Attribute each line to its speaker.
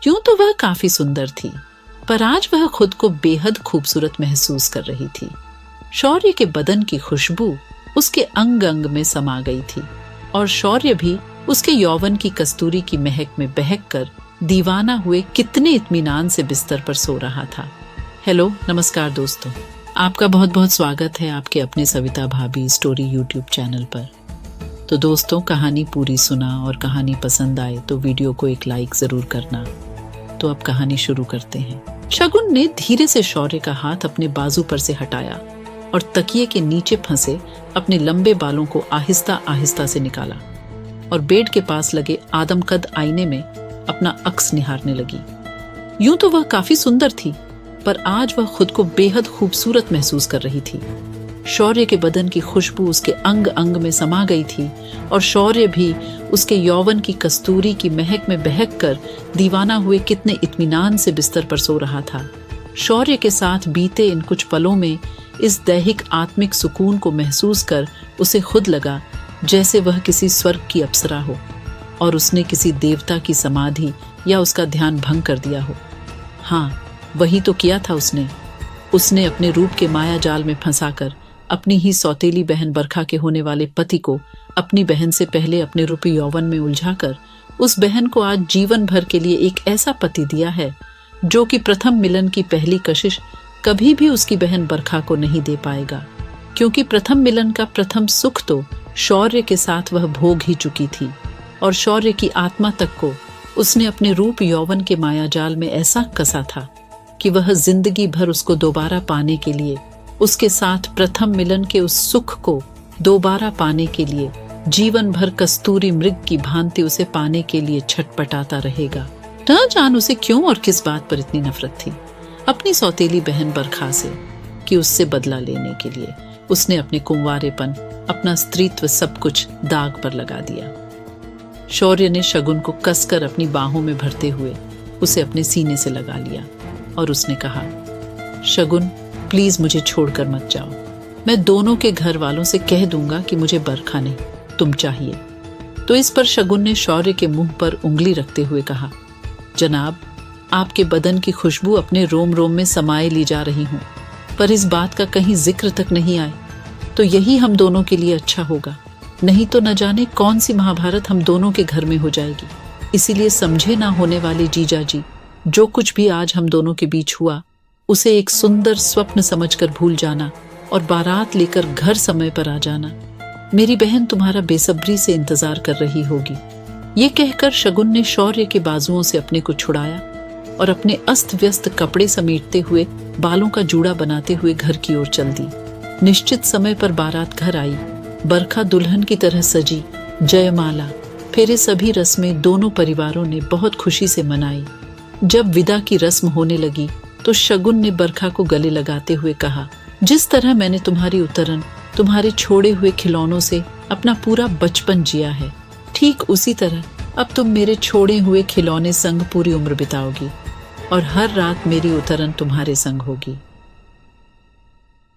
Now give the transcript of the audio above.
Speaker 1: यूं तो वह काफी सुंदर थी, पर आज वह खुद को बेहद खूबसूरत महसूस कर रही थी। शौर्य के बदन की खुशबू उसके अंग अंग में समा गई थी और शौर्य भी उसके यौवन की कस्तूरी की महक में बहक कर दीवाना हुए कितने इत्मीनान से बिस्तर पर सो रहा था। हेलो, नमस्कार दोस्तों, आपका बहुत बहुत स्वागत है आपके अपने सविता भाभी स्टोरी यूट्यूब चैनल पर। तो दोस्तों, कहानी पूरी सुना और कहानी पसंद आए तो वीडियो को एक लाइक जरूर करना। तो अब कहानी शुरू करते हैं। शगुन ने धीरे से शौर्य का हाथ अपने बाजू पर से हटाया और तकिए के नीचे फंसे अपने लंबे बालों को आहिस्ता आहिस्ता से निकाला और बेड के पास लगे आदमकद आईने में अपना अक्स निहारने लगी। यूं तो वह काफी सुंदर थी, पर आज वह खुद को बेहद खूबसूरत महसूस कर रही थी। शौर्य के बदन की खुशबू उसके अंग अंग में समा गई थी और शौर्य भी उसके यौवन की कस्तूरी की महक में बहक कर दीवाना हुए कितने इत्मीनान से बिस्तर पर सो रहा था। शौर्य के साथ बीते इन कुछ पलों में इस दैहिक आत्मिक सुकून को महसूस कर उसे खुद लगा जैसे वह किसी स्वर्ग की अप्सरा हो और उसने किसी देवता की समाधि या उसका ध्यान भंग कर दिया हो। हाँ, वही तो किया था उसने अपने रूप के माया जाल में फंसाकर अपनी ही सौतेली बहन बरखा के होने वाले पति को अपनी बहन से पहले अपने रूपी यौवन में उलझाकर उस बहन को आज जीवन भर के लिए एक ऐसा पति दिया है जो कि प्रथम मिलन की पहली कशिश कभी भी उसकी बहन बरखा को नहीं दे पाएगा, क्योंकि प्रथम मिलन का प्रथम सुख तो शौर्य के साथ वह भोग ही चुकी थी और शौर्य की आत्मा तक को उसने अपने रूप यौवन के मायाजाल में ऐसा कसा था कि वह जिंदगी भर उसको दोबारा पाने के लिए, उसके साथ प्रथम मिलन के उस सुख को दोबारा पाने के लिए जीवन भर कस्तूरी मृग की भांति उसे पाने के लिए छटपटाता रहेगा। न जान उसे क्यों और किस बात पर इतनी नफरत थी अपनी सौतेली बहन बरखा से कि उससे बदला लेने के लिए उसने अपने कुंवारेपन, अपना स्त्रीत्व सब कुछ दाग पर लगा दिया। शौर्य ने शगुन को कसकर अपनी बाहों में भरते हुए उसे अपने सीने से लगा लिया और उसने कहा, शगुन प्लीज मुझे छोड़कर मत जाओ। मैं दोनों के घर वालों से कह दूंगा कि मुझे बरखा नहीं, तुम चाहिए। तो इस पर शगुन ने शौर्य के मुंह पर उंगली रखते हुए कहा, जनाब, आपके बदन की खुशबू अपने रोम रोम में समाये ली जा रही हूं, पर इस बात का कहीं जिक्र तक नहीं आए तो यही हम दोनों के लिए अच्छा होगा, नहीं तो न जाने कौन सी महाभारत हम दोनों के घर में हो जाएगी। इसीलिए समझे ना होने वाले जीजा जी, जो कुछ भी आज हम दोनों के बीच हुआ उसे एक सुंदर स्वप्न समझकर भूल जाना और बारात लेकर घर समय पर आ जाना। मेरी बहन तुम्हारा बेसब्री से इंतजार कर रही होगी। ये कहकर शगुन ने शौर्य के बाजुओं से अपने को छुड़ाया और अपने अस्त व्यस्त कपड़े समेटते हुए, बालों का जूड़ा बनाते हुए घर की ओर चल दी। निश्चित समय पर बारात घर आई। बरखा दुल्हन की तरह सजी, जयमाला, फिर ये सभी रस्में दोनों परिवारों ने बहुत खुशी से मनाई। जब विदा की रस्म होने लगी तो शगुन ने बरखा को गले लगाते हुए कहा, जिस तरह मैंने तुम्हारी उतरन, तुम्हारे छोड़े हुए खिलौनों से अपना पूरा बचपन जिया है, ठीक उसी तरह अब तुम मेरे छोड़े हुए खिलौने संग पूरी उम्र बिताओगी और हर रात मेरी उतरन तुम्हारे संग होगी।